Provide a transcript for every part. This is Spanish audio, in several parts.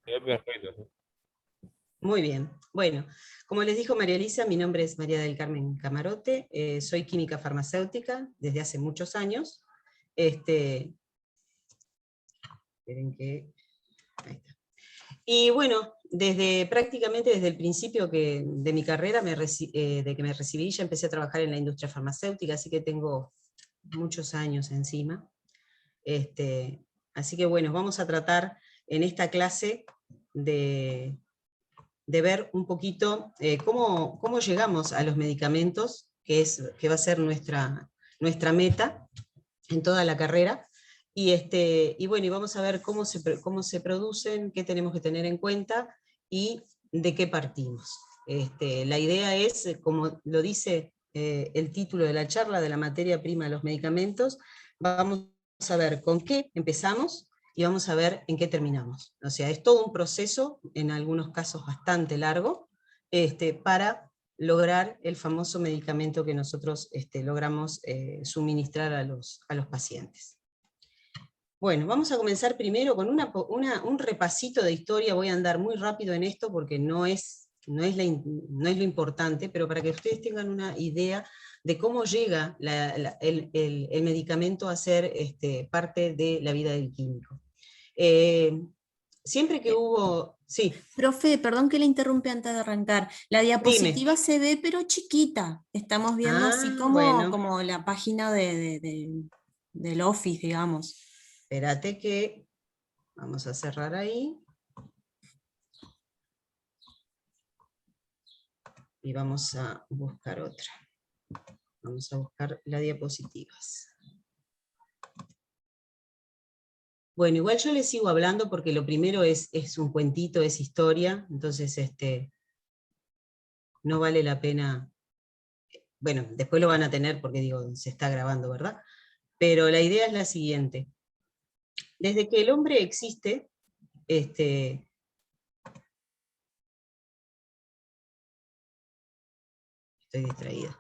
Perfecto. Muy bien. Bueno, como les dijo María Elisa, mi nombre es María del Carmen Camarote, soy química farmacéutica desde hace muchos años. Esperen que... Ahí está. Y bueno, prácticamente desde el principio de mi carrera, de que me recibí, ya empecé a trabajar en la industria farmacéutica, así que tengo muchos años encima. Así que bueno, vamos a tratar en esta clase de ver un poquito cómo llegamos a los medicamentos, que va a ser nuestra meta en toda la carrera. Y bueno, y vamos a ver cómo se producen, qué tenemos que tener en cuenta y de qué partimos. La idea es, como lo dice el título de la charla, de la materia prima de los medicamentos, vamos a ver con qué empezamos y vamos a ver en qué terminamos. O sea, es todo un proceso, en algunos casos bastante largo, para lograr el famoso medicamento que nosotros logramos suministrar a los pacientes. Bueno, vamos a comenzar primero con un repasito de historia. Voy a andar muy rápido en esto porque no es lo importante, pero para que ustedes tengan una idea de cómo llega el medicamento a ser parte de la vida del químico. Siempre que hubo... Sí. Profe, perdón que le interrumpe antes de arrancar. La diapositiva Dime. se ve pero chiquita. Estamos viendo así como, bueno. como la página del Office, digamos. Espérate que vamos a cerrar ahí. Y vamos a buscar otra. Vamos a buscar las diapositivas. Bueno, igual yo les sigo hablando porque lo primero es un cuentito, es historia, entonces no vale la pena. Bueno, después lo van a tener porque digo, se está grabando, ¿verdad? Pero la idea es la siguiente. Desde que el hombre existe, estoy distraída.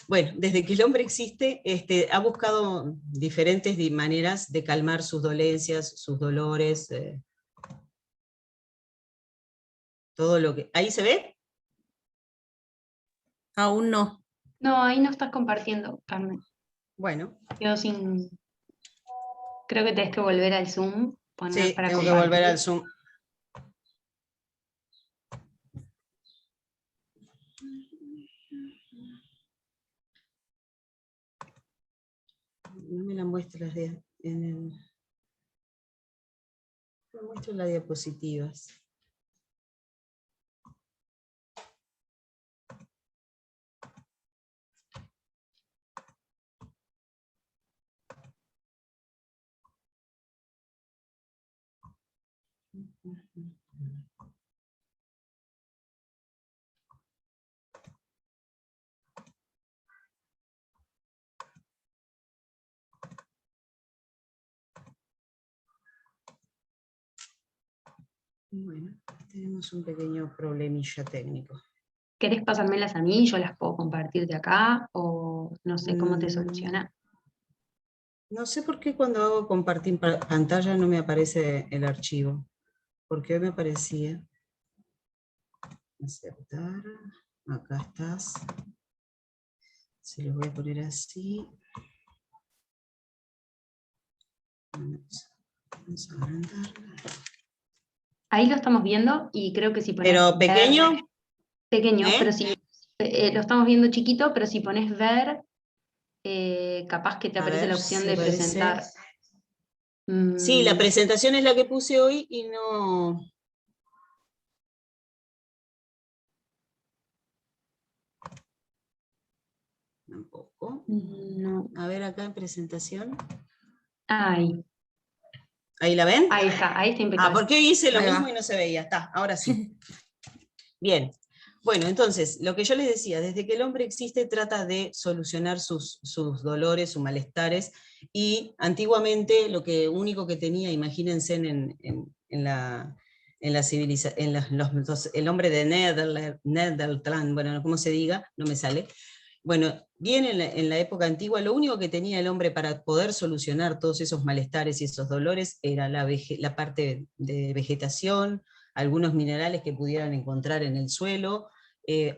Bueno, desde que el hombre existe, ha buscado diferentes maneras de calmar sus dolencias, sus dolores, todo lo que... ¿Ahí se ve? Aún no. No, ahí no estás compartiendo, Carmen. Bueno. Quedo sin... Creo que tenés que volver al Zoom. Sí, para tengo compartir. que volver al Zoom. No me la muestras no muestro las diapositivas. Bueno, tenemos un pequeño problemilla técnico. ¿Querés pasármelas a mí? Yo las puedo compartir de acá, o no sé cómo te soluciona. No sé por qué cuando hago compartir pantalla no me aparece el archivo. Porque hoy me aparecía. Aceptar. Acá estás. Se los voy a poner así. Vamos a agrandar. Ahí lo estamos viendo y creo que si pones... ¿Pero pequeño? Pequeño, pero si lo estamos viendo chiquito, pero si pones ver, capaz que te aparece la opción de presentar. Sí, la presentación es la que puse hoy y no... Tampoco. No. A ver acá en presentación. Ahí. ¿Ahí la ven? Ahí está impecable. ¿Por qué hice lo Ahí mismo va. y no se veía? Está, ahora sí. Bien. Bueno, entonces, lo que yo les decía, desde que el hombre existe trata de solucionar sus dolores, sus malestares, y antiguamente lo único que tenía, imagínense en la civilización, el hombre de Netherland, bueno, como se diga, no me sale, Bueno, bien en la época antigua, lo único que tenía el hombre para poder solucionar todos esos malestares y esos dolores era la parte de vegetación, algunos minerales que pudieran encontrar en el suelo,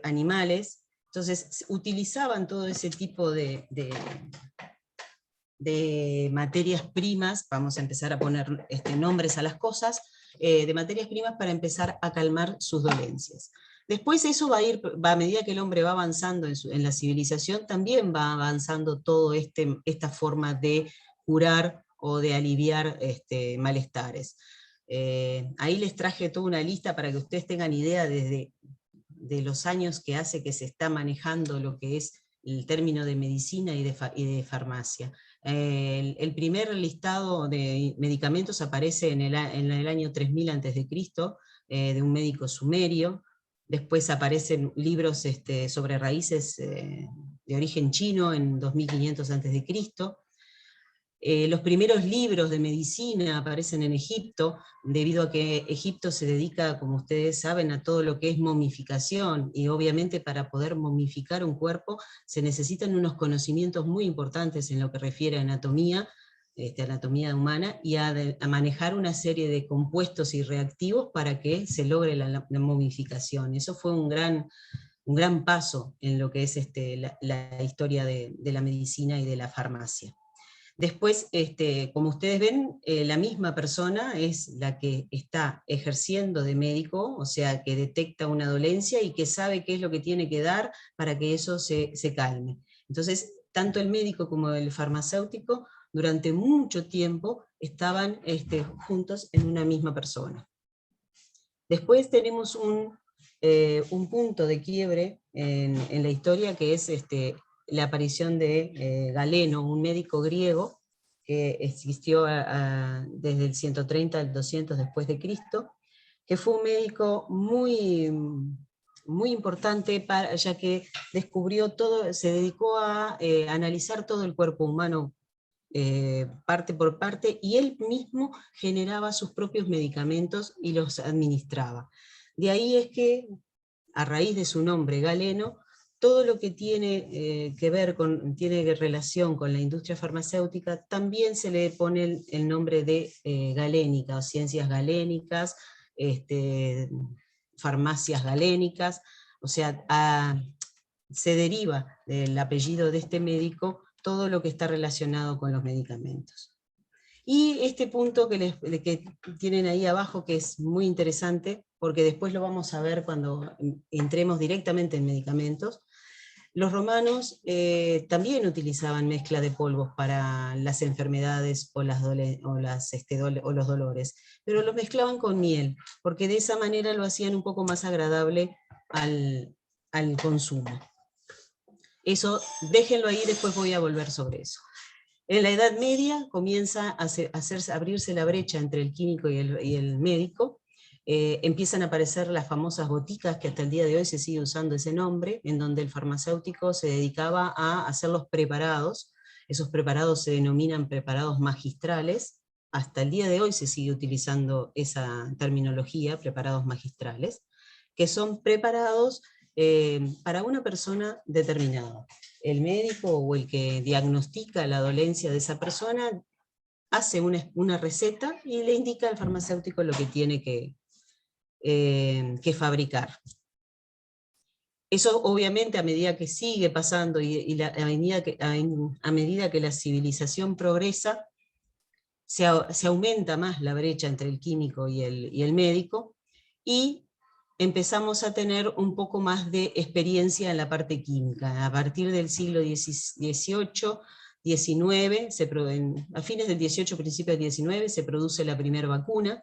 animales. Entonces utilizaban todo ese tipo de materias primas, vamos a empezar a poner nombres a las cosas, de materias primas para empezar a calmar sus dolencias. Después eso va a medida que el hombre va avanzando en la civilización, también va avanzando todo esta forma de curar o de aliviar malestares. Ahí les traje toda una lista para que ustedes tengan idea de los años que hace que se está manejando lo que es el término de medicina y de farmacia. El primer listado de medicamentos aparece en el año 3000 a.C., de un médico sumerio. Después aparecen libros sobre raíces de origen chino en 2500 a.C. Los primeros libros de medicina aparecen en Egipto, debido a que Egipto se dedica, como ustedes saben, a todo lo que es momificación, y obviamente para poder momificar un cuerpo se necesitan unos conocimientos muy importantes en lo que refiere a anatomía, anatomía humana, y a manejar una serie de compuestos y reactivos para que se logre la momificación. Eso fue un gran paso en lo que es la historia de la medicina y de la farmacia. Después, como ustedes ven, la misma persona es la que está ejerciendo de médico, o sea, que detecta una dolencia y que sabe qué es lo que tiene que dar para que eso se calme. Entonces, tanto el médico como el farmacéutico, durante mucho tiempo, estaban juntos en una misma persona. Después tenemos un punto de quiebre en la historia, que es la aparición de Galeno, un médico griego que existió desde el 130 al 200 después de Cristo, que fue un médico muy importante, ya que descubrió todo, se dedicó a analizar todo el cuerpo humano parte por parte, y él mismo generaba sus propios medicamentos y los administraba. De ahí es que, a raíz de su nombre, Galeno, todo lo que tiene que ver tiene relación con la industria farmacéutica, también se le pone el nombre de galénica, o ciencias galénicas, farmacias galénicas, o sea, se deriva del apellido de este médico todo lo que está relacionado con los medicamentos. Y este punto que tienen ahí abajo, que es muy interesante, porque después lo vamos a ver cuando entremos directamente en medicamentos. Los romanos también utilizaban mezcla de polvos para las enfermedades o los dolores, pero los mezclaban con miel, porque de esa manera lo hacían un poco más agradable al consumo. Eso déjenlo ahí, después voy a volver sobre eso. En la Edad Media comienza a abrirse la brecha entre el químico y el médico. Empiezan a aparecer las famosas boticas, que hasta el día de hoy se sigue usando ese nombre, en donde el farmacéutico se dedicaba a hacer los preparados. Esos preparados se denominan preparados magistrales. Hasta el día de hoy se sigue utilizando esa terminología, preparados magistrales, que son preparados para una persona determinada. El médico o el que diagnostica la dolencia de esa persona hace una receta y le indica al farmacéutico lo que tiene que fabricar. Eso obviamente a medida que sigue pasando a medida que la civilización progresa, se aumenta más la brecha entre el químico y el médico, y empezamos a tener un poco más de experiencia en la parte química. A partir del siglo XVIII, XIX, a fines del XVIII, principios del XIX, se produce la primera vacuna.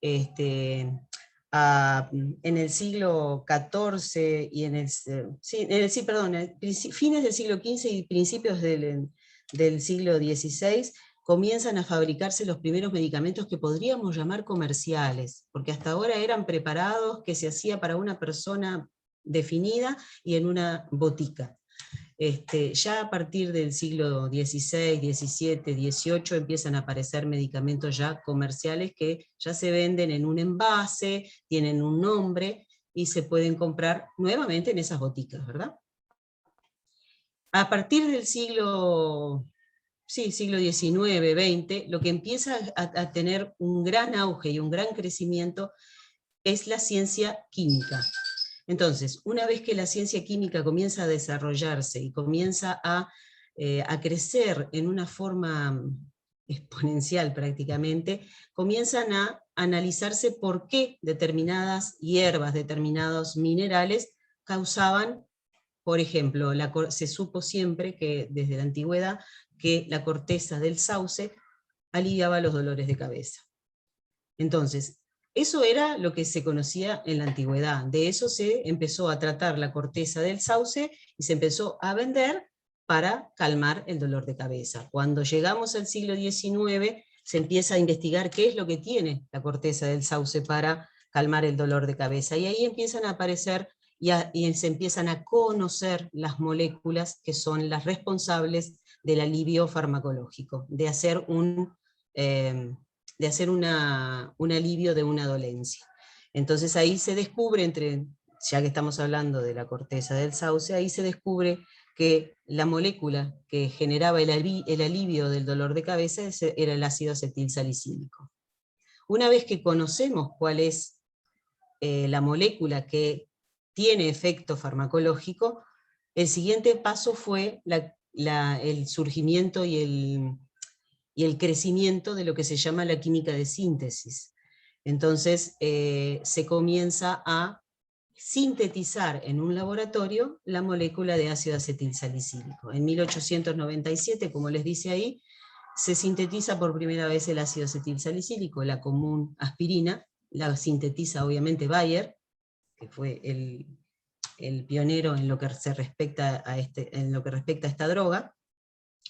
En el siglo XIV y fines del siglo XV y principios del siglo XVI, comienzan a fabricarse los primeros medicamentos que podríamos llamar comerciales, porque hasta ahora eran preparados que se hacía para una persona definida y en una botica. Ya a partir del siglo XVI, XVII, XVIII empiezan a aparecer medicamentos ya comerciales que ya se venden en un envase, tienen un nombre y se pueden comprar nuevamente en esas boticas, ¿verdad? A partir del siglo XIX, XX, lo que empieza a tener un gran auge y un gran crecimiento es la ciencia química. Entonces, una vez que la ciencia química comienza a desarrollarse y comienza a crecer en una forma exponencial prácticamente, comienzan a analizarse por qué determinadas hierbas, determinados minerales causaban, por ejemplo, se supo siempre que desde la antigüedad que la corteza del sauce aliviaba los dolores de cabeza. Entonces, eso era lo que se conocía en la antigüedad. De eso se empezó a tratar la corteza del sauce y se empezó a vender para calmar el dolor de cabeza. Cuando llegamos al siglo XIX, se empieza a investigar qué es lo que tiene la corteza del sauce para calmar el dolor de cabeza. Y ahí empiezan a aparecer y se empiezan a conocer las moléculas que son las responsables del alivio farmacológico, de hacer un alivio de una dolencia. Entonces ahí se descubre, ya que estamos hablando de la corteza del sauce, ahí se descubre que la molécula que generaba el alivio del dolor de cabeza era el ácido acetilsalicílico. Una vez que conocemos cuál es la molécula que tiene efecto farmacológico, el siguiente paso fue el surgimiento y el crecimiento de lo que se llama la química de síntesis. Entonces se comienza a sintetizar en un laboratorio la molécula de ácido acetilsalicílico. En 1897, como les dice ahí, se sintetiza por primera vez el ácido acetilsalicílico, la común aspirina, la sintetiza obviamente Bayer, que fue el pionero en lo que se respecta a esta droga,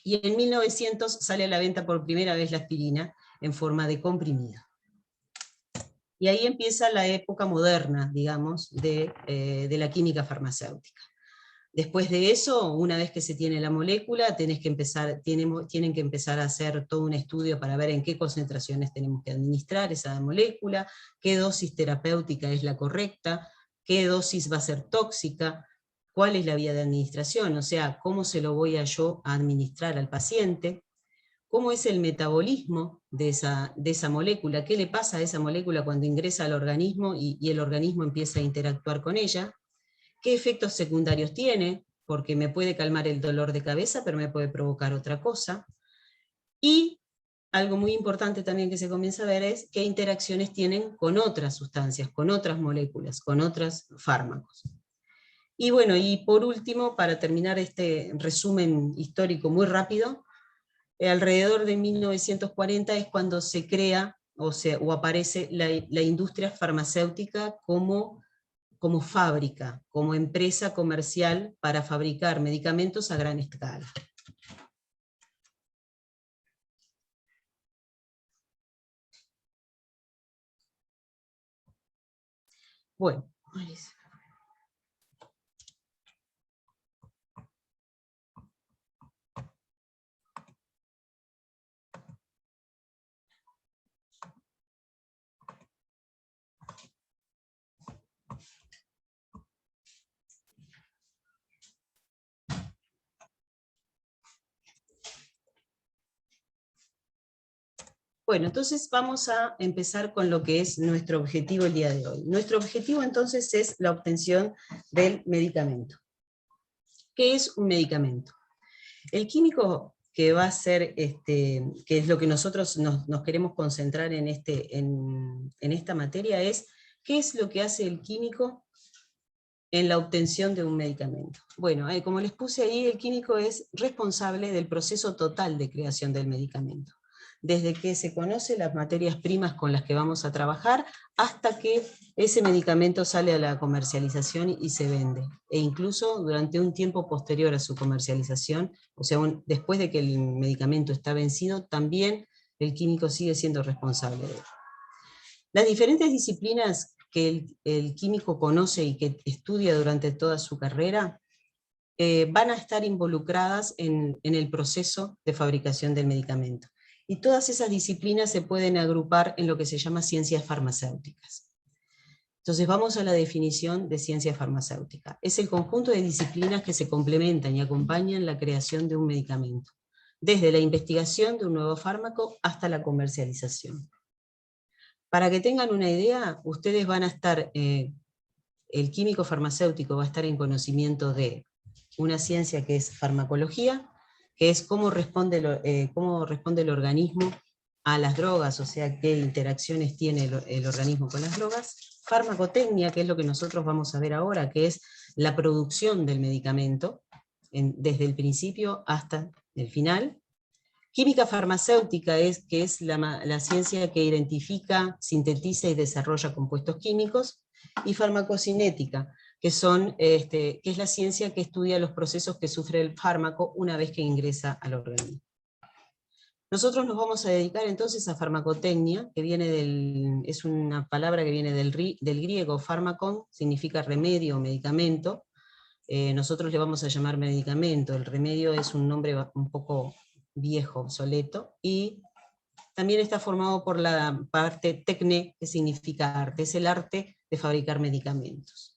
y en 1900 sale a la venta por primera vez la aspirina en forma de comprimido. Y ahí empieza la época moderna, digamos, de la química farmacéutica. Después de eso, una vez que se tiene la molécula, tienen que empezar a hacer todo un estudio para ver en qué concentraciones tenemos que administrar esa molécula, qué dosis terapéutica es la correcta, qué dosis va a ser tóxica, cuál es la vía de administración, o sea, cómo se lo voy yo a administrar al paciente, cómo es el metabolismo de esa molécula, qué le pasa a esa molécula cuando ingresa al organismo y el organismo empieza a interactuar con ella, qué efectos secundarios tiene, porque me puede calmar el dolor de cabeza, pero me puede provocar otra cosa. Y algo muy importante también que se comienza a ver es qué interacciones tienen con otras sustancias, con otras moléculas, con otros fármacos. Y bueno, y por último, para terminar este resumen histórico muy rápido, alrededor de 1940 es cuando se crea o aparece la industria farmacéutica como fábrica, como empresa comercial para fabricar medicamentos a gran escala. Bueno, Bueno, entonces vamos a empezar con lo que es nuestro objetivo el día de hoy. Nuestro objetivo entonces es la obtención del medicamento. ¿Qué es un medicamento? El químico que va a ser, que es lo que nosotros nos queremos concentrar en esta materia, es ¿qué es lo que hace el químico en la obtención de un medicamento? Bueno, como les puse ahí, el químico es responsable del proceso total de creación del medicamento. Desde que se conocen las materias primas con las que vamos a trabajar, hasta que ese medicamento sale a la comercialización y se vende. E incluso durante un tiempo posterior a su comercialización, o sea, después de que el medicamento está vencido, también el químico sigue siendo responsable de él. Las diferentes disciplinas que el químico conoce y que estudia durante toda su carrera, van a estar involucradas en el proceso de fabricación del medicamento. Y todas esas disciplinas se pueden agrupar en lo que se llama ciencias farmacéuticas. Entonces vamos a la definición de ciencia farmacéutica. Es el conjunto de disciplinas que se complementan y acompañan la creación de un medicamento, desde la investigación de un nuevo fármaco hasta la comercialización. Para que tengan una idea, ustedes van a estar, el químico farmacéutico va a estar en conocimiento de una ciencia que es farmacología, que es cómo responde el organismo a las drogas, o sea, qué interacciones tiene el organismo con las drogas. Farmacotecnia, que es lo que nosotros vamos a ver ahora, que es la producción del medicamento, desde el principio hasta el final. Química farmacéutica, que es la ciencia que identifica, sintetiza y desarrolla compuestos químicos. Y farmacocinética, que es la ciencia que estudia los procesos que sufre el fármaco una vez que ingresa al organismo. Nosotros nos vamos a dedicar entonces a farmacotecnia, que es una palabra que viene del griego fármakon, significa remedio o medicamento. Nosotros le vamos a llamar medicamento, el remedio es un nombre un poco viejo, obsoleto, y también está formado por la parte tecne, que significa arte, es el arte de fabricar medicamentos.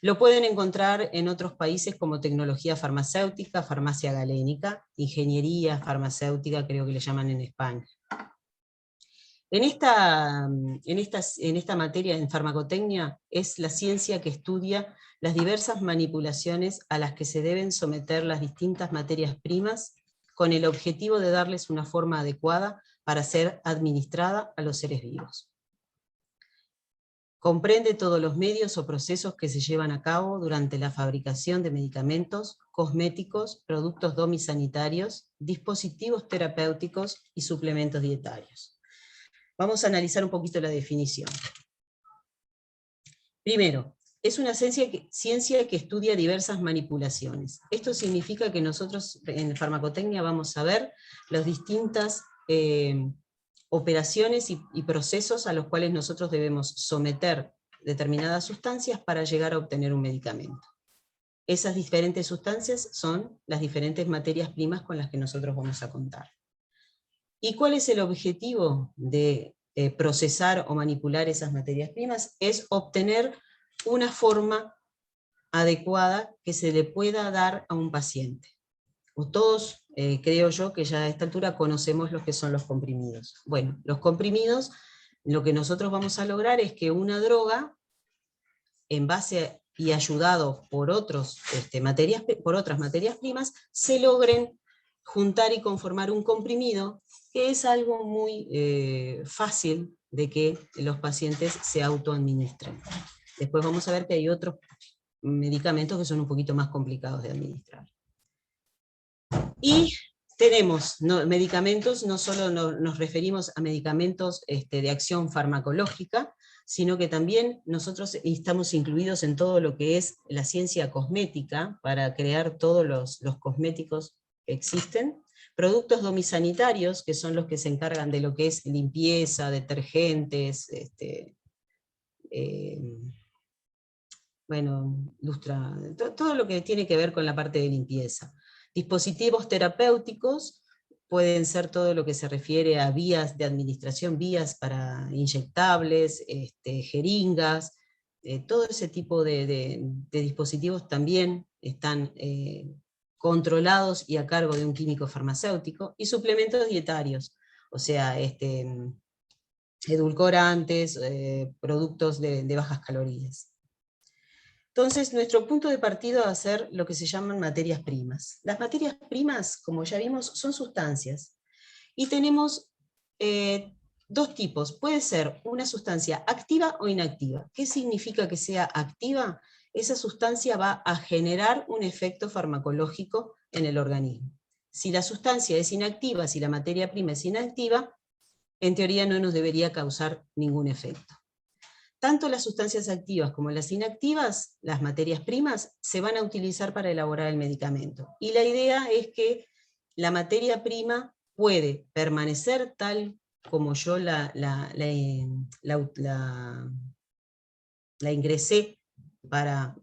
Lo pueden encontrar en otros países como tecnología farmacéutica, farmacia galénica, ingeniería farmacéutica, creo que le llaman en España. En esta materia, en farmacotecnia, es la ciencia que estudia las diversas manipulaciones a las que se deben someter las distintas materias primas, con el objetivo de darles una forma adecuada para ser administrada a los seres vivos. Comprende todos los medios o procesos que se llevan a cabo durante la fabricación de medicamentos, cosméticos, productos domisanitarios, dispositivos terapéuticos y suplementos dietarios. Vamos a analizar un poquito la definición. Primero, es una ciencia que estudia diversas manipulaciones. Esto significa que nosotros en farmacotecnia vamos a ver las distintas operaciones y procesos a los cuales nosotros debemos someter determinadas sustancias para llegar a obtener un medicamento. Esas diferentes sustancias son las diferentes materias primas con las que nosotros vamos a contar. ¿Y cuál es el objetivo de procesar o manipular esas materias primas? Es obtener una forma adecuada que se le pueda dar a un paciente. Todos, creo yo, que ya a esta altura conocemos lo que son los comprimidos. Bueno, los comprimidos, lo que nosotros vamos a lograr es que una droga, en base y ayudado por otras materias primas, se logren juntar y conformar un comprimido, que es algo muy fácil de que los pacientes se autoadministren. Después vamos a ver que hay otros medicamentos que son un poquito más complicados de administrar. Y tenemos medicamentos, no solo nos referimos a medicamentos de acción farmacológica, sino que también nosotros estamos incluidos en todo lo que es la ciencia cosmética, para crear todos los cosméticos que existen, productos domisanitarios, que son los que se encargan de lo que es limpieza, detergentes, todo lo que tiene que ver con la parte de limpieza. Dispositivos terapéuticos pueden ser todo lo que se refiere a vías de administración, vías para inyectables, jeringas, todo ese tipo de dispositivos también están controlados y a cargo de un químico farmacéutico, y suplementos dietarios, o sea, edulcorantes, productos de bajas calorías. Entonces, nuestro punto de partida va a ser lo que se llaman materias primas. Las materias primas, como ya vimos, son sustancias. Y tenemos dos tipos. Puede ser una sustancia activa o inactiva. ¿Qué significa que sea activa? Esa sustancia va a generar un efecto farmacológico en el organismo. Si la sustancia es inactiva, si la materia prima es inactiva, en teoría no nos debería causar ningún efecto. Tanto las sustancias activas como las inactivas, las materias primas, se van a utilizar para elaborar el medicamento. Y la idea es que la materia prima puede permanecer tal como yo la ingresé para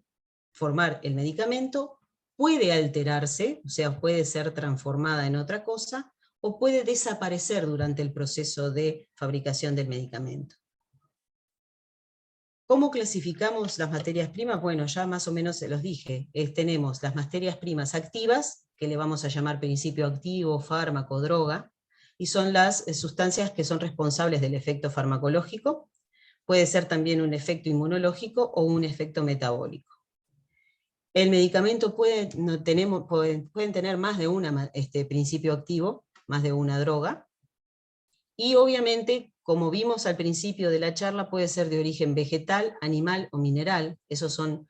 formar el medicamento, puede alterarse, o sea, puede ser transformada en otra cosa, o puede desaparecer durante el proceso de fabricación del medicamento. ¿Cómo clasificamos las materias primas? Bueno, ya más o menos se los dije. Tenemos las materias primas activas, que le vamos a llamar principio activo, fármaco, droga, y son las sustancias que son responsables del efecto farmacológico. Puede ser también un efecto inmunológico o un efecto metabólico. El medicamento pueden tener más de un principio activo, más de una droga, y obviamente, como vimos al principio de la charla, puede ser de origen vegetal, animal o mineral, esos son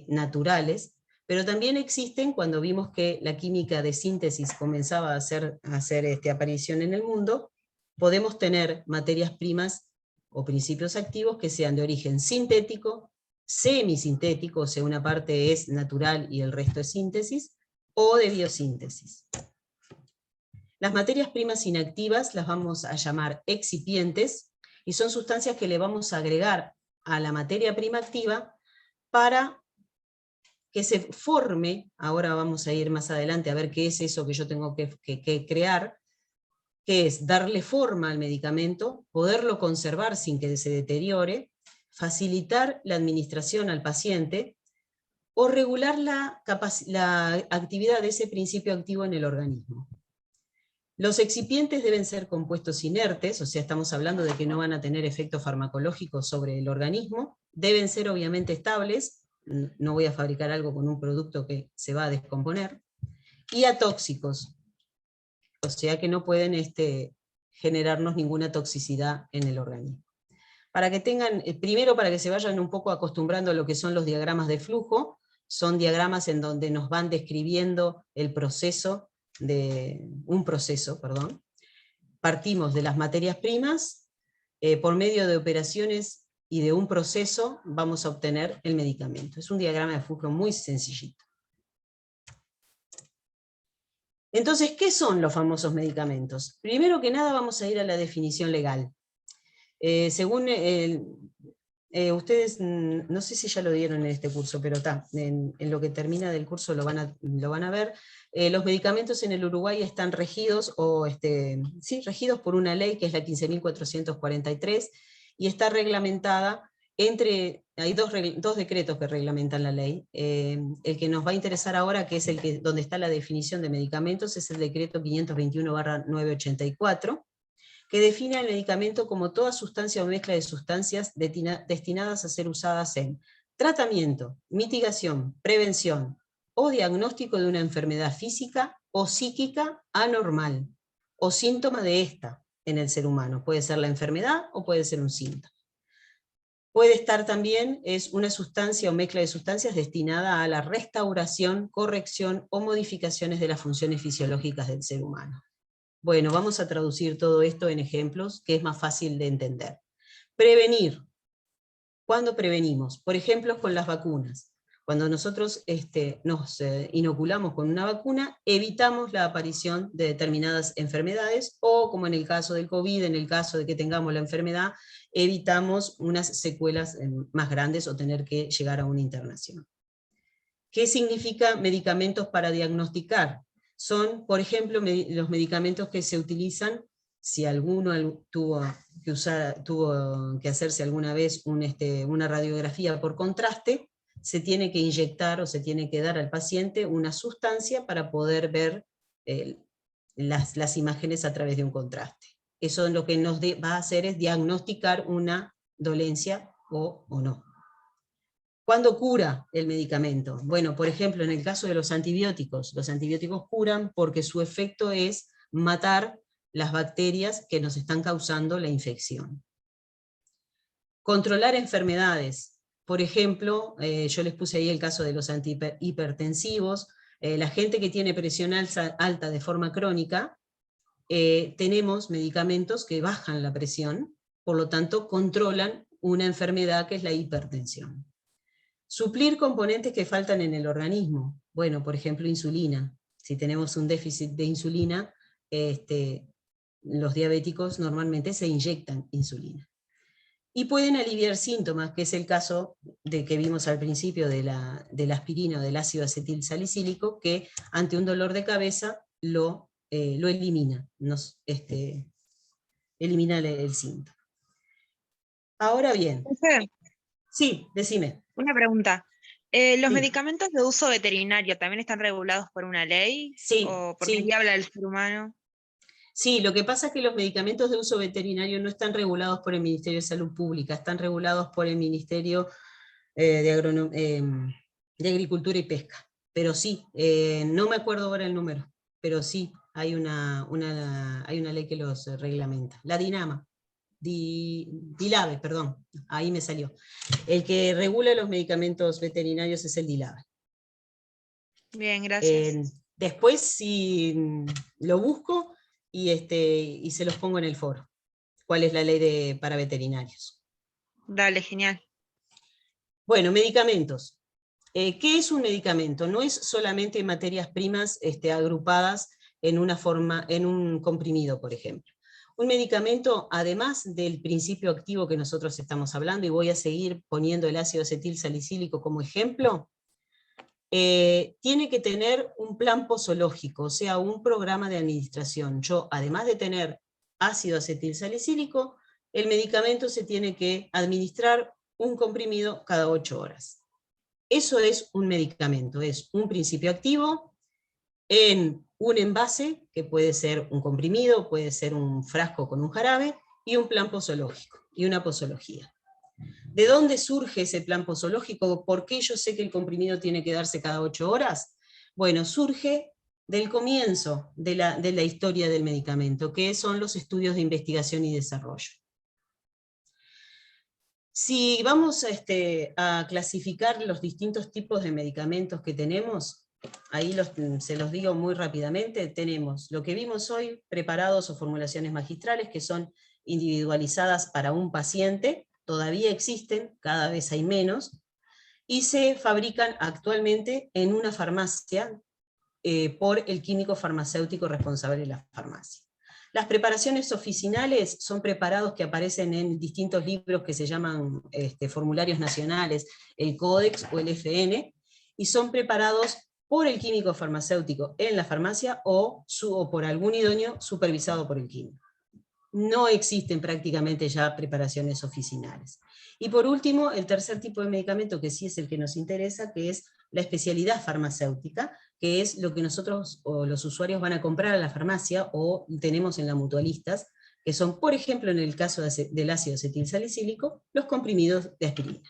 naturales, pero también existen, cuando vimos que la química de síntesis comenzaba a hacer aparición en el mundo, podemos tener materias primas o principios activos que sean de origen sintético, semisintético, o sea, una parte es natural y el resto es síntesis, o de biosíntesis. Las materias primas inactivas las vamos a llamar excipientes, y son sustancias que le vamos a agregar a la materia prima activa para que se forme, ahora vamos a ir más adelante a ver qué es eso que yo tengo que crear, que es darle forma al medicamento, poderlo conservar sin que se deteriore, facilitar la administración al paciente, o regular la actividad de ese principio activo en el organismo. Los excipientes deben ser compuestos inertes, o sea, estamos hablando de que no van a tener efectos farmacológicos sobre el organismo, deben ser obviamente estables, no voy a fabricar algo con un producto que se va a descomponer, y atóxicos, o sea que no pueden generarnos ninguna toxicidad en el organismo. Para que tengan, primero para que se vayan un poco acostumbrando a lo que son los diagramas de flujo, son diagramas en donde nos van describiendo el proceso, Partimos de las materias primas, por medio de operaciones y de un proceso vamos a obtener el medicamento. Es un diagrama de flujo muy sencillito. Entonces, ¿qué son los famosos medicamentos? Primero que nada vamos a ir a la definición legal. Según ustedes, no sé si ya lo dieron en este curso, pero está, en lo que termina del curso lo van a ver. Los medicamentos en el Uruguay están regidos, regidos por una ley que es la 15.443, y está reglamentada hay dos decretos que reglamentan la ley. El que nos va a interesar ahora, que es donde está la definición de medicamentos, es el decreto 521/984, que define el medicamento como toda sustancia o mezcla de sustancias destinadas a ser usadas en tratamiento, mitigación, prevención o diagnóstico de una enfermedad física o psíquica anormal, o síntoma de esta en el ser humano. Puede ser la enfermedad o puede ser un síntoma. Puede estar también, es una sustancia o mezcla de sustancias destinada a la restauración, corrección o modificaciones de las funciones fisiológicas del ser humano. Bueno, vamos a traducir todo esto en ejemplos, que es más fácil de entender. Prevenir. ¿Cuándo prevenimos? Por ejemplo, con las vacunas. Cuando nosotros nos inoculamos con una vacuna, evitamos la aparición de determinadas enfermedades, o como en el caso del COVID, en el caso de que tengamos la enfermedad, evitamos unas secuelas más grandes o tener que llegar a una internación. ¿Qué significa medicamentos para diagnosticar? Son, por ejemplo, los medicamentos que se utilizan si alguno tuvo que hacerse alguna vez una radiografía por contraste. Se tiene que inyectar o se tiene que dar al paciente una sustancia para poder ver las imágenes a través de un contraste. Eso lo que nos va a hacer es diagnosticar una dolencia o no. ¿Cuándo cura el medicamento? Bueno, por ejemplo, en el caso de los antibióticos curan porque su efecto es matar las bacterias que nos están causando la infección. Controlar enfermedades. Por ejemplo, yo les puse ahí el caso de los antihipertensivos. La gente que tiene presión alta de forma crónica, tenemos medicamentos que bajan la presión, por lo tanto controlan una enfermedad que es la hipertensión. Suplir componentes que faltan en el organismo. Bueno, por ejemplo, insulina. Si tenemos un déficit de insulina, los diabéticos normalmente se inyectan insulina. Y pueden aliviar síntomas, que es el caso que vimos al principio de la aspirina o del ácido acetil salicílico, que ante un dolor de cabeza lo elimina, elimina el síntoma. Ahora bien, Sí, decime. Una pregunta. ¿Los Sí. medicamentos de uso veterinario también están regulados por una ley? Sí, ¿O porque sí. ahí habla del ser humano? Sí, lo que pasa es que los medicamentos de uso veterinario no están regulados por el Ministerio de Salud Pública, están regulados por el Ministerio de Agricultura y Pesca. Pero sí, no me acuerdo ahora el número, pero sí, hay hay una ley que los reglamenta. La DINAMA, DILABE, perdón, ahí me salió. El que regula los medicamentos veterinarios es el DILABE. Bien, gracias. Después sí lo busco y se los pongo en el foro. ¿Cuál es la ley para veterinarios? Dale, genial. Bueno, medicamentos. ¿Qué es un medicamento? No es solamente materias primas agrupadas en una forma, en un comprimido, por ejemplo. Un medicamento, además del principio activo que nosotros estamos hablando, y voy a seguir poniendo el ácido acetil salicílico como ejemplo, tiene que tener un plan posológico, o sea, un programa de administración. Yo, además de tener ácido acetil salicílico, el medicamento se tiene que administrar un comprimido cada 8 horas. Eso es un medicamento, es un principio activo en un envase, que puede ser un comprimido, puede ser un frasco con un jarabe, y un plan posológico, y una posología. ¿De dónde surge ese plan posológico? ¿Por qué yo sé que el comprimido tiene que darse cada 8 horas? Bueno, surge del comienzo de la historia del medicamento, que son los estudios de investigación y desarrollo. Si vamos a clasificar los distintos tipos de medicamentos que tenemos, ahí se los digo muy rápidamente, tenemos lo que vimos hoy, preparados o formulaciones magistrales, que son individualizadas para un paciente, todavía existen, cada vez hay menos, y se fabrican actualmente en una farmacia por el químico farmacéutico responsable de la farmacia. Las preparaciones oficinales son preparados que aparecen en distintos libros que se llaman formularios nacionales, el Códex o el FN, y son preparados por el químico farmacéutico en la farmacia o por algún idóneo supervisado por el químico. No existen prácticamente ya preparaciones oficinales. Y por último, el tercer tipo de medicamento, que sí es el que nos interesa, que es la especialidad farmacéutica, que es lo que nosotros o los usuarios van a comprar a la farmacia o tenemos en la mutualistas, que son, por ejemplo, en el caso del ácido acetil salicílico, los comprimidos de aspirina.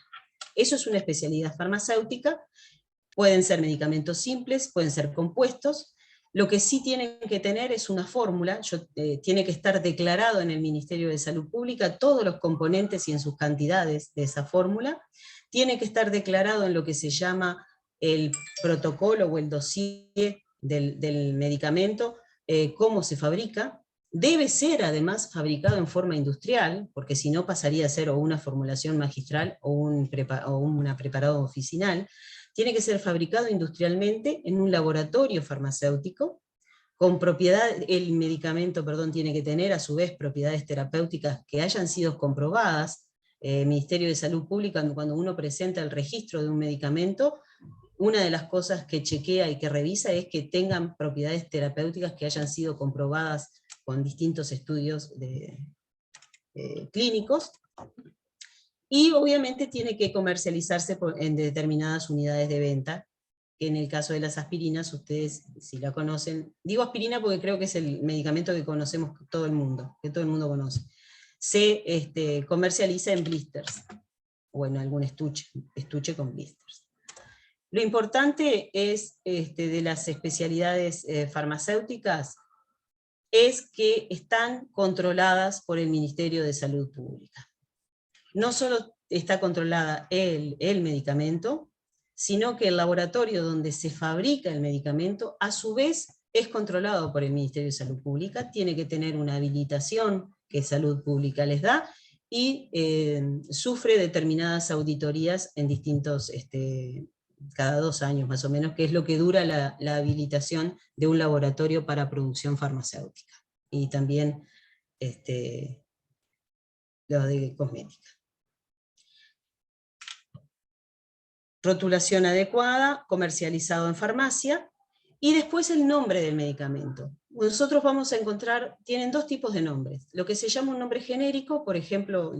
Eso es una especialidad farmacéutica, pueden ser medicamentos simples, pueden ser compuestos. Lo que sí tienen que tener es una fórmula, tiene que estar declarado en el Ministerio de Salud Pública todos los componentes y en sus cantidades de esa fórmula, tiene que estar declarado en lo que se llama el protocolo o el dossier del medicamento, cómo se fabrica, debe ser además fabricado en forma industrial, porque si no pasaría a ser o una formulación magistral o una preparado oficinal. Tiene que ser fabricado industrialmente en un laboratorio farmacéutico, con el medicamento, tiene que tener a su vez propiedades terapéuticas que hayan sido comprobadas. Ministerio de Salud Pública, cuando uno presenta el registro de un medicamento, una de las cosas que chequea y que revisa es que tengan propiedades terapéuticas que hayan sido comprobadas con distintos estudios clínicos, y obviamente tiene que comercializarse en determinadas unidades de venta, que en el caso de las aspirinas, ustedes si la conocen, digo aspirina porque creo que es el medicamento que conocemos todo el mundo, que todo el mundo conoce, se comercializa en blisters, o en algún estuche con blisters. Lo importante es, de las especialidades farmacéuticas, es que están controladas por el Ministerio de Salud Pública. No solo está controlada el medicamento, sino que el laboratorio donde se fabrica el medicamento, a su vez, es controlado por el Ministerio de Salud Pública, tiene que tener una habilitación que Salud Pública les da, y sufre determinadas auditorías en distintos, cada 2 años más o menos, que es lo que dura la habilitación de un laboratorio para producción farmacéutica, y también lo de cosmética. Rotulación adecuada, comercializado en farmacia, y después el nombre del medicamento. nosotros vamos a encontrar, tienen dos tipos de nombres. Lo que se llama un nombre genérico, por ejemplo,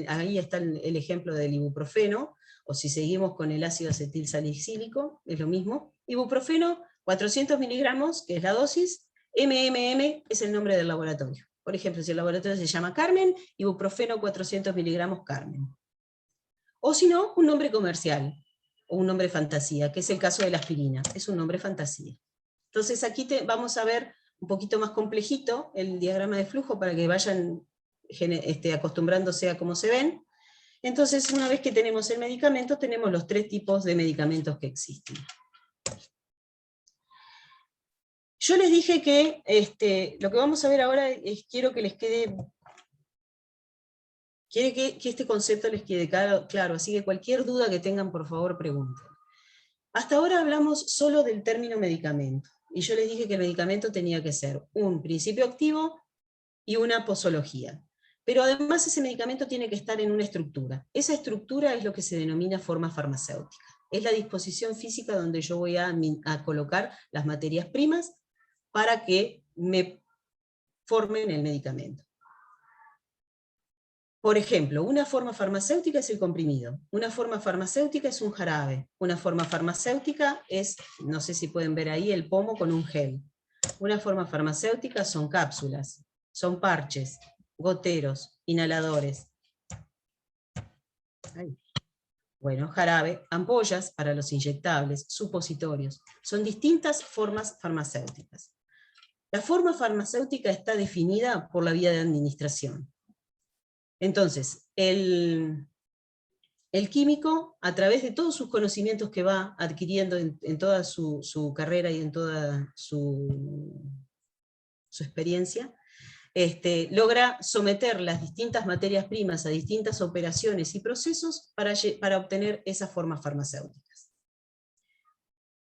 ahí está el ejemplo del ibuprofeno, o si seguimos con el ácido acetil salicílico, es lo mismo. Ibuprofeno, 400 miligramos, que es la dosis, MMM es el nombre del laboratorio. Por ejemplo, si el laboratorio se llama Carmen, ibuprofeno 400 miligramos Carmen. O si no, un nombre comercial, o un nombre fantasía, que es el caso de la aspirina, es un nombre fantasía. Entonces aquí vamos a ver un poquito más complejito el diagrama de flujo para que vayan acostumbrándose a cómo se ven. Entonces, una vez que tenemos el medicamento, tenemos los tres tipos de medicamentos que existen. Yo les dije que lo que vamos a ver ahora es, quiero que les quede, quiero que este concepto les quede claro, así que cualquier duda que tengan, por favor, pregunten. Hasta ahora hablamos solo del término medicamento, y yo les dije que el medicamento tenía que ser un principio activo y una posología. Pero además ese medicamento tiene que estar en una estructura. Esa estructura es lo que se denomina forma farmacéutica. Es la disposición física donde yo voy a colocar las materias primas para que me formen el medicamento. Por ejemplo, una forma farmacéutica es el comprimido, una forma farmacéutica es un jarabe, una forma farmacéutica es, no sé si pueden ver ahí, el pomo con un gel. Una forma farmacéutica son cápsulas, son parches, goteros, inhaladores. Bueno, jarabe, ampollas para los inyectables, supositorios. Son distintas formas farmacéuticas. La forma farmacéutica está definida por la vía de administración. Entonces, el químico, a través de todos sus conocimientos que va adquiriendo en toda su carrera y en toda su experiencia, logra someter las distintas materias primas a distintas operaciones y procesos para obtener esas formas farmacéuticas.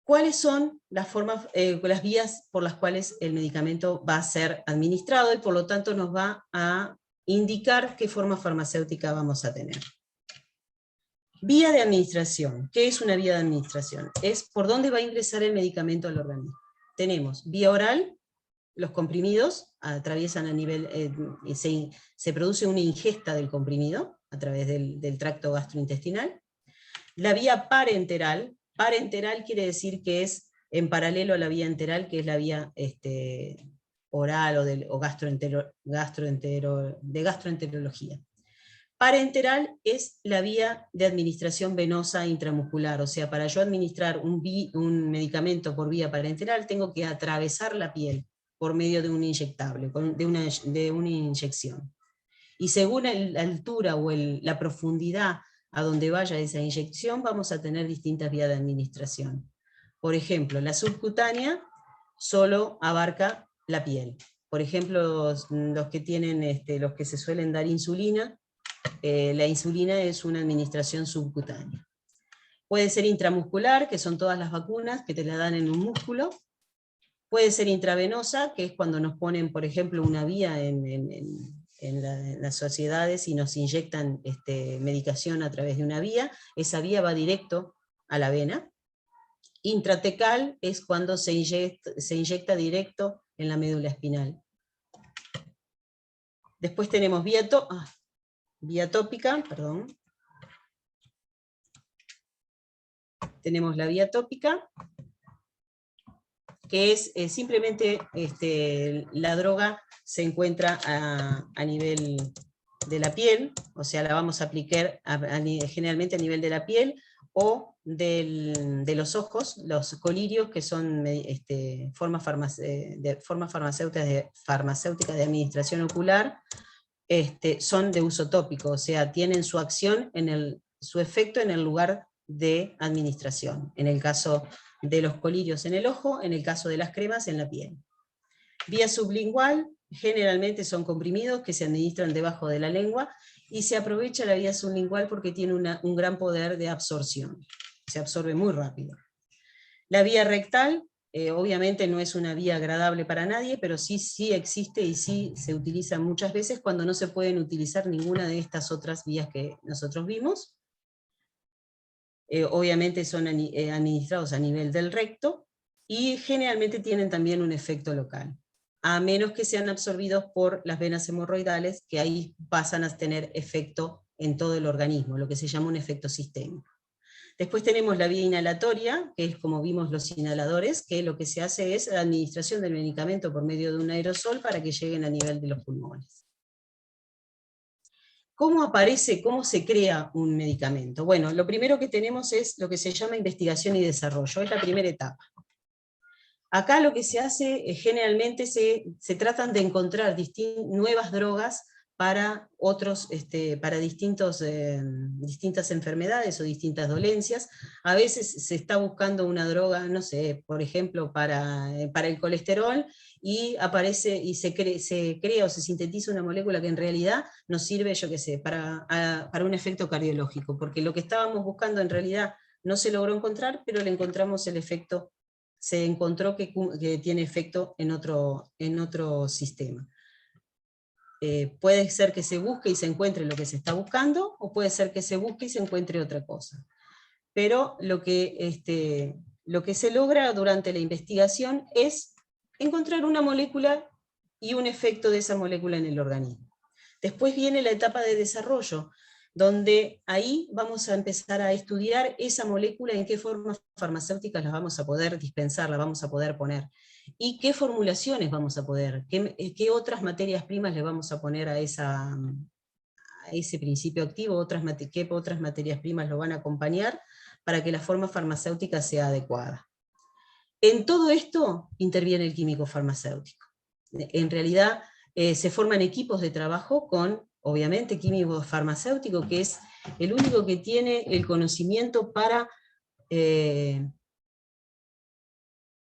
¿Cuáles son las vías por las cuales el medicamento va a ser administrado y por lo tanto nos va a indicar qué forma farmacéutica vamos a tener? Vía de administración. ¿Qué es una vía de administración? Es por dónde va a ingresar el medicamento al organismo. Tenemos vía oral, los comprimidos atraviesan a nivel, se produce una ingesta del comprimido a través del tracto gastrointestinal. La vía parenteral quiere decir que es en paralelo a la vía enteral, que es la vía oral o de gastroenterología. Parenteral es la vía de administración venosa intramuscular, o sea, para yo administrar un medicamento por vía parenteral tengo que atravesar la piel por medio de un inyectable, de una inyección. Y según la altura o la profundidad a donde vaya esa inyección, vamos a tener distintas vías de administración. Por ejemplo, la subcutánea solo abarca la piel. Por ejemplo, los que tienen, los que se suelen dar insulina, la insulina es una administración subcutánea. Puede ser intramuscular, que son todas las vacunas que te la dan en un músculo. Puede ser intravenosa, que es cuando nos ponen, por ejemplo, una vía en las sociedades y nos inyectan medicación a través de una vía. Esa vía va directo a la vena. Intratecal es cuando se inyecta directo en la médula espinal. Después tenemos vía tópica, perdón. Tenemos la vía tópica, que es simplemente la droga se encuentra a nivel de la piel, o sea, la vamos a aplicar generalmente a nivel de la piel, o de los ojos, los colirios, que son formas farmacéuticas de administración ocular, son de uso tópico, o sea, tienen su acción, su efecto en el lugar de administración, en el caso de los colirios en el ojo, en el caso de las cremas en la piel. Vía sublingual, generalmente son comprimidos que se administran debajo de la lengua, y se aprovecha la vía sublingual porque tiene un gran poder de absorción, se absorbe muy rápido. La vía rectal, obviamente no es una vía agradable para nadie, pero sí existe y sí se utiliza muchas veces cuando no se pueden utilizar ninguna de estas otras vías que nosotros vimos. Obviamente son administrados a nivel del recto, y generalmente tienen también un efecto local. a menos que sean absorbidos por las venas hemorroidales, que ahí pasan a tener efecto en todo el organismo, lo que se llama un efecto sistémico. Después tenemos la vía inhalatoria, que es como vimos los inhaladores, que lo que se hace es la administración del medicamento por medio de un aerosol para que lleguen a nivel de los pulmones. ¿Cómo aparece, cómo se crea un medicamento? Bueno, lo primero que tenemos es lo que se llama investigación y desarrollo, es la primera etapa. Acá lo que se hace, generalmente se tratan de encontrar nuevas drogas para para distintas enfermedades o distintas dolencias. A veces se está buscando una droga, no sé, por ejemplo, para el colesterol, y aparece y se crea o se sintetiza una molécula que en realidad nos sirve, yo qué sé, para un efecto cardiológico, porque lo que estábamos buscando en realidad no se logró encontrar, pero le encontramos el efecto, se encontró que tiene efecto en otro sistema. Puede ser que se busque y se encuentre lo que se está buscando, o puede ser que se busque y se encuentre otra cosa. Pero lo que se logra durante la investigación es encontrar una molécula y un efecto de esa molécula en el organismo. Después viene la etapa de desarrollo, donde ahí vamos a empezar a estudiar esa molécula, en qué formas farmacéuticas las vamos a poder dispensar, las vamos a poder poner, y qué formulaciones vamos a poder, qué otras materias primas le vamos a poner a ese principio activo, qué otras materias primas lo van a acompañar para que la forma farmacéutica sea adecuada. En todo esto interviene el químico farmacéutico. En realidad se forman equipos de trabajo con, obviamente, químico farmacéutico, que es el único que tiene el conocimiento para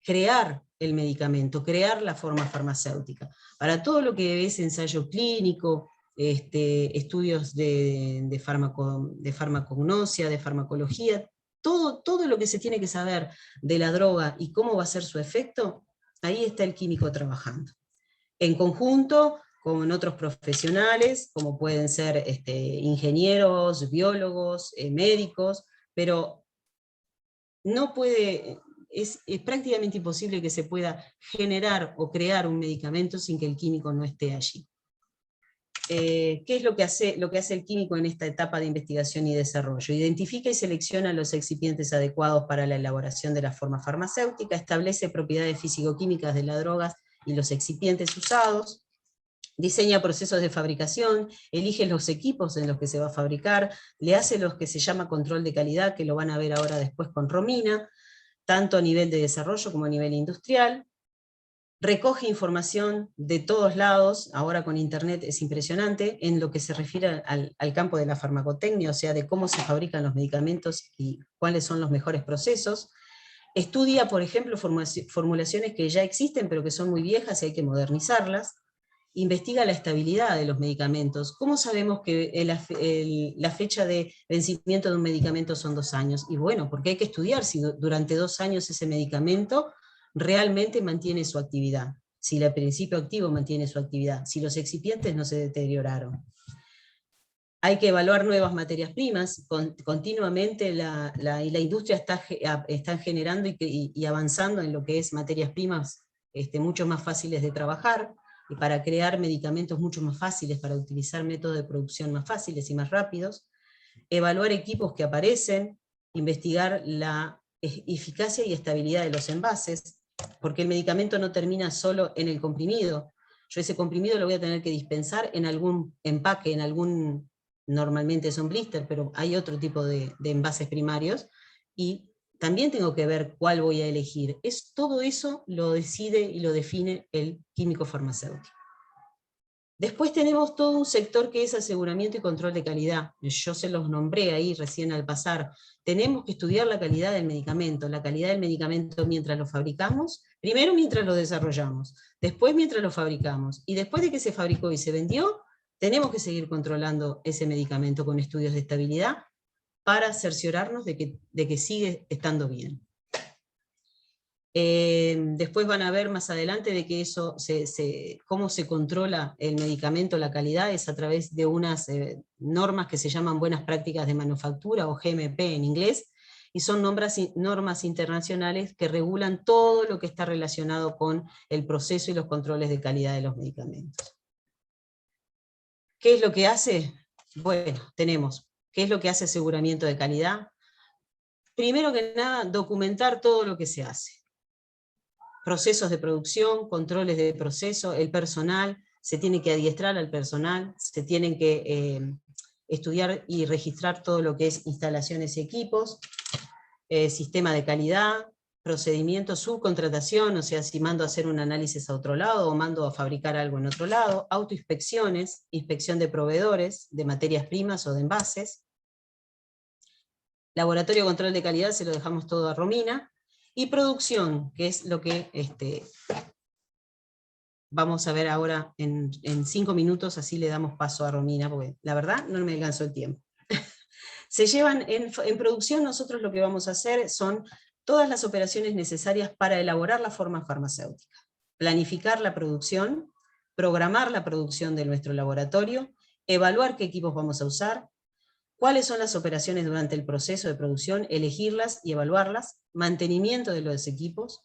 crear el medicamento, crear la forma farmacéutica. Para todo lo que es ensayo clínico, estudios de farmacognosia, de farmacología, todo lo que se tiene que saber de la droga y cómo va a ser su efecto, ahí está el químico trabajando. En conjunto con otros profesionales, como pueden ser ingenieros, biólogos, médicos, pero no puede, es prácticamente imposible que se pueda generar o crear un medicamento sin que el químico no esté allí. ¿Qué es lo que hace el químico en esta etapa de investigación y desarrollo? Identifica y selecciona los excipientes adecuados para la elaboración de la forma farmacéutica, establece propiedades físico-químicas de las drogas y los excipientes usados, diseña procesos de fabricación, elige los equipos en los que se va a fabricar, le hace lo que se llama control de calidad, que lo van a ver ahora después con Romina, tanto a nivel de desarrollo como a nivel industrial, recoge información de todos lados, ahora con internet es impresionante, en lo que se refiere al campo de la farmacotecnia, o sea, de cómo se fabrican los medicamentos y cuáles son los mejores procesos. Estudia, por ejemplo, formulaciones que ya existen, pero que son muy viejas y hay que modernizarlas. Investiga la estabilidad de los medicamentos. ¿Cómo sabemos que la fecha de vencimiento de un medicamento son 2 años? Y bueno, porque hay que estudiar si durante 2 años ese medicamento realmente mantiene su actividad, si el principio activo mantiene su actividad, si los excipientes no se deterioraron. Hay que evaluar nuevas materias primas, continuamente la industria está generando y avanzando en lo que es materias primas mucho más fáciles de trabajar, y para crear medicamentos mucho más fáciles, para utilizar métodos de producción más fáciles y más rápidos, evaluar equipos que aparecen, investigar la eficacia y estabilidad de los envases, porque el medicamento no termina solo en el comprimido. Yo ese comprimido lo voy a tener que dispensar en algún empaque, normalmente son blister, pero hay otro tipo de envases primarios, y también tengo que ver cuál voy a elegir. Todo eso lo decide y lo define el químico farmacéutico. Después tenemos todo un sector que es aseguramiento y control de calidad. Yo se los nombré ahí recién al pasar. Tenemos que estudiar la calidad del medicamento mientras lo fabricamos, primero mientras lo desarrollamos, después mientras lo fabricamos, y después de que se fabricó y se vendió, tenemos que seguir controlando ese medicamento con estudios de estabilidad para cerciorarnos de que sigue estando bien. Después van a ver más adelante de que eso, cómo se controla el medicamento, la calidad, es a través de unas normas que se llaman buenas prácticas de manufactura, o GMP en inglés, y son normas internacionales que regulan todo lo que está relacionado con el proceso y los controles de calidad de los medicamentos. ¿Qué es lo que hace? Bueno, tenemos, ¿qué es lo que hace aseguramiento de calidad? Primero que nada, documentar todo lo que se hace. Procesos de producción, controles de proceso, el personal, se tiene que adiestrar al personal, se tienen que estudiar y registrar todo lo que es instalaciones y equipos, sistema de calidad, procedimientos, subcontratación, o sea, si mando a hacer un análisis a otro lado o mando a fabricar algo en otro lado, autoinspecciones, inspección de proveedores, de materias primas o de envases, laboratorio de control de calidad se lo dejamos todo a Romina, y producción, que es lo que vamos a ver ahora en 5 minutos, así le damos paso a Romina, porque la verdad no me alcanzó el tiempo. Se llevan en producción, nosotros lo que vamos a hacer son todas las operaciones necesarias para elaborar la forma farmacéutica, planificar la producción, programar la producción de nuestro laboratorio, evaluar qué equipos vamos a usar, cuáles son las operaciones durante el proceso de producción, elegirlas y evaluarlas, mantenimiento de los equipos.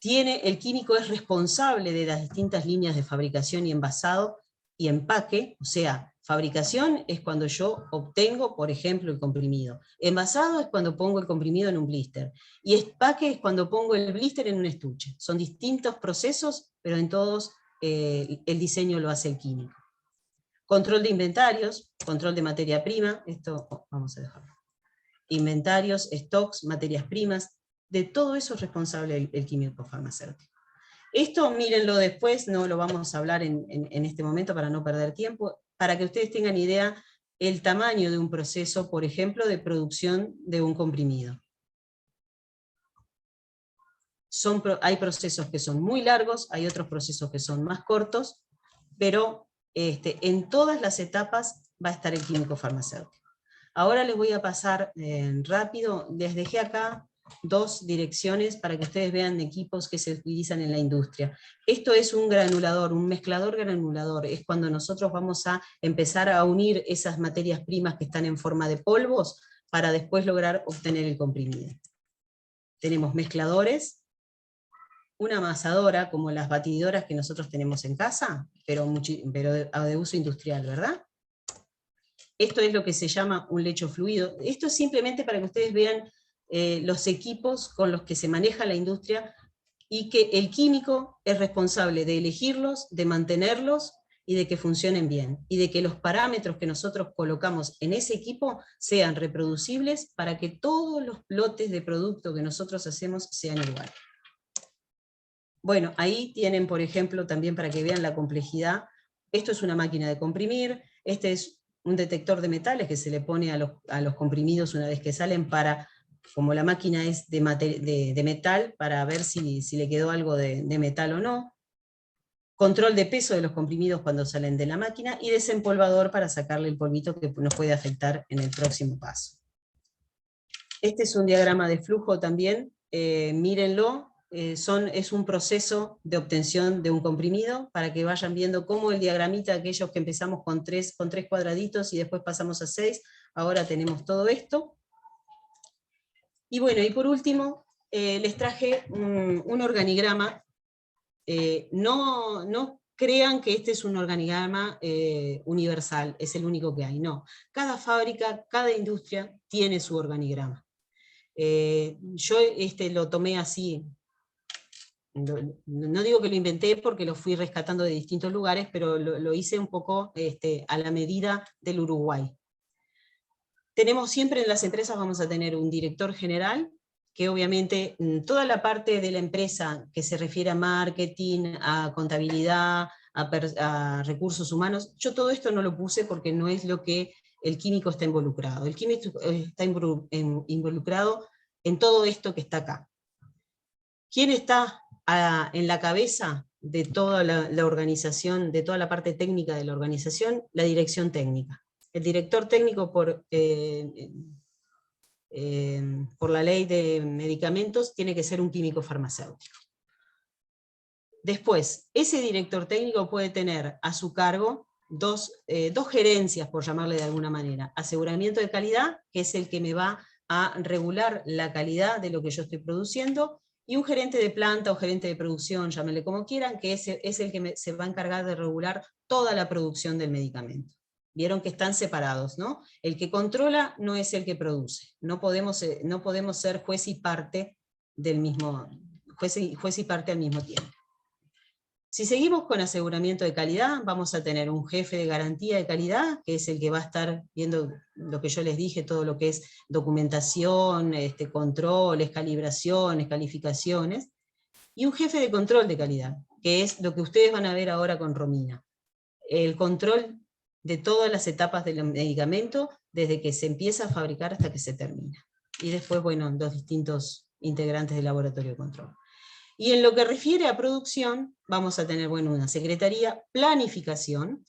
El químico es responsable de las distintas líneas de fabricación y envasado y empaque, o sea, fabricación es cuando yo obtengo, por ejemplo, el comprimido. Envasado es cuando pongo el comprimido en un blister. Y empaque es cuando pongo el blister en un estuche. Son distintos procesos, pero en todos el diseño lo hace el químico. Control de inventarios, control de materia prima, esto vamos a dejarlo. Inventarios, stocks, materias primas, de todo eso es responsable el químico farmacéutico. Esto mírenlo después, no lo vamos a hablar en este momento para no perder tiempo, para que ustedes tengan idea el tamaño de un proceso, por ejemplo, de producción de un comprimido. Hay procesos que son muy largos, hay otros procesos que son más cortos, pero en todas las etapas va a estar el químico farmacéutico. Ahora les voy a pasar rápido, les dejé acá 2 direcciones para que ustedes vean equipos que se utilizan en la industria. Esto es un granulador, un mezclador granulador, es cuando nosotros vamos a empezar a unir esas materias primas que están en forma de polvos para después lograr obtener el comprimido. Tenemos mezcladores, una amasadora como las batidoras que nosotros tenemos en casa, pero de uso industrial, ¿verdad? Esto es lo que se llama un lecho fluido. Esto es simplemente para que ustedes vean los equipos con los que se maneja la industria y que el químico es responsable de elegirlos, de mantenerlos y de que funcionen bien. Y de que los parámetros que nosotros colocamos en ese equipo sean reproducibles para que todos los lotes de producto que nosotros hacemos sean iguales. Bueno, ahí tienen, por ejemplo, también para que vean la complejidad, esto es una máquina de comprimir, este es un detector de metales que se le pone a los comprimidos una vez que salen para, como la máquina es de metal, para ver si le quedó algo de metal o no. Control de peso de los comprimidos cuando salen de la máquina, y desempolvador para sacarle el polvito que nos puede afectar en el próximo paso. Este es un diagrama de flujo también, mírenlo. Es un proceso de obtención de un comprimido, para que vayan viendo cómo el diagramita, aquellos que empezamos con tres cuadraditos y después pasamos a 6, ahora tenemos todo esto. Y bueno, y por último, les traje un organigrama. No crean que este es un organigrama universal, es el único que hay, no. Cada fábrica, cada industria tiene su organigrama. Yo lo tomé así. No digo que lo inventé porque lo fui rescatando de distintos lugares, pero lo hice un poco a la medida del Uruguay. Tenemos siempre en las empresas, vamos a tener un director general, que obviamente toda la parte de la empresa que se refiere a marketing, a contabilidad, a recursos humanos, yo todo esto no lo puse porque no es lo que el químico está involucrado. El químico está involucrado en todo esto que está acá. ¿Quién está en la cabeza de toda la organización, de toda la parte técnica de la organización? La dirección técnica. El director técnico por la ley de medicamentos tiene que ser un químico farmacéutico. Después, ese director técnico puede tener a su cargo dos gerencias, por llamarle de alguna manera. Aseguramiento de calidad, que es el que me va a regular la calidad de lo que yo estoy produciendo, y un gerente de planta o gerente de producción, llámenle como quieran, que es el que se va a encargar de regular toda la producción del medicamento. Vieron que están separados, ¿no? El que controla no es el que produce. No podemos ser juez y parte del mismo, juez y parte al mismo tiempo. Si seguimos con aseguramiento de calidad, vamos a tener un jefe de garantía de calidad, que es el que va a estar viendo lo que yo les dije, todo lo que es documentación, controles, calibraciones, calificaciones, y un jefe de control de calidad, que es lo que ustedes van a ver ahora con Romina. El control de todas las etapas del medicamento, desde que se empieza a fabricar hasta que se termina. Y después, bueno, los distintos integrantes del laboratorio de control. Y en lo que refiere a producción, vamos a tener, bueno, una secretaría, planificación.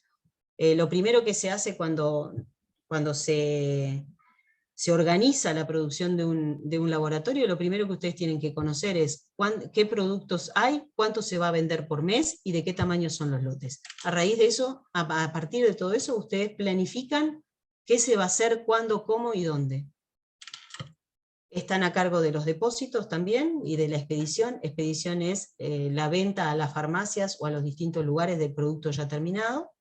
Lo primero que se hace cuando se organiza la producción de un laboratorio, lo primero que ustedes tienen que conocer es qué productos hay, cuánto se va a vender por mes y de qué tamaño son los lotes. A raíz de eso, a partir de todo eso, ustedes planifican qué se va a hacer, cuándo, cómo y dónde. Están a cargo de los depósitos también y de la expedición. Expedición es la venta a las farmacias o a los distintos lugares del producto ya terminado.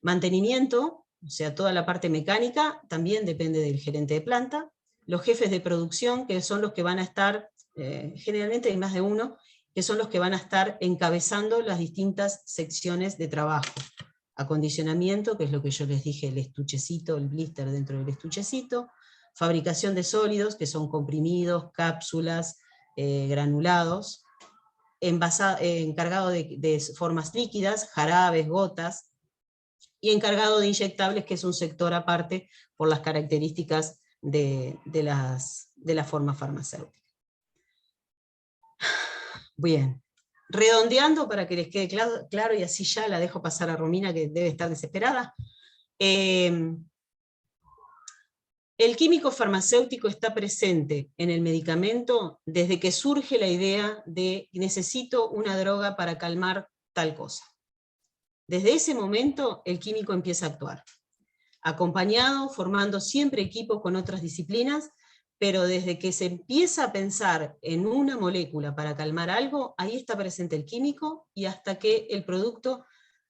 Mantenimiento, o sea, toda la parte mecánica, también depende del gerente de planta. Los jefes de producción, que son los que van a estar, generalmente hay más de uno, que son los que van a estar encabezando las distintas secciones de trabajo. Acondicionamiento, que es lo que yo les dije, el estuchecito, el blister dentro del estuchecito. Fabricación de sólidos, que son comprimidos, cápsulas, granulados. Encargado de formas líquidas, jarabes, gotas. Y encargado de inyectables, que es un sector aparte por las características de la forma farmacéutica. Bien, redondeando para que les quede claro, y así ya la dejo pasar a Romina, que debe estar desesperada. El químico farmacéutico está presente en el medicamento desde que surge la idea de necesito una droga para calmar tal cosa. Desde ese momento el químico empieza a actuar, acompañado, formando siempre equipos con otras disciplinas, pero desde que se empieza a pensar en una molécula para calmar algo, ahí está presente el químico, y hasta que el producto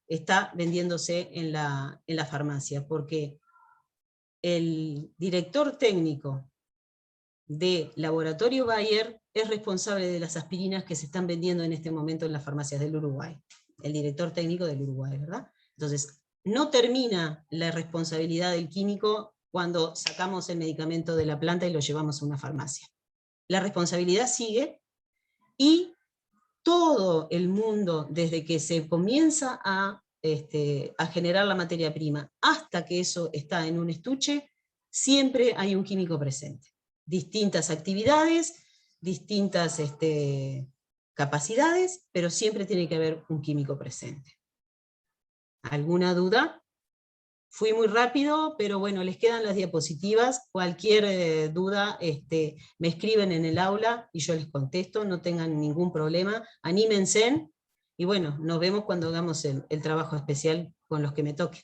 está vendiéndose en la farmacia, porque el director técnico de Laboratorio Bayer es responsable de las aspirinas que se están vendiendo en este momento en las farmacias del Uruguay. El director técnico del Uruguay, ¿verdad? Entonces, no termina la responsabilidad del químico cuando sacamos el medicamento de la planta y lo llevamos a una farmacia. La responsabilidad sigue, y todo el mundo, desde que se comienza a generar la materia prima hasta que eso está en un estuche, siempre hay un químico presente. Distintas actividades, distintas capacidades, pero siempre tiene que haber un químico presente. ¿Alguna duda? Fui muy rápido, pero bueno, les quedan las diapositivas. Cualquier duda me escriben en el aula y yo les contesto, no tengan ningún problema. Anímense, y bueno, nos vemos cuando hagamos el trabajo especial con los que me toque.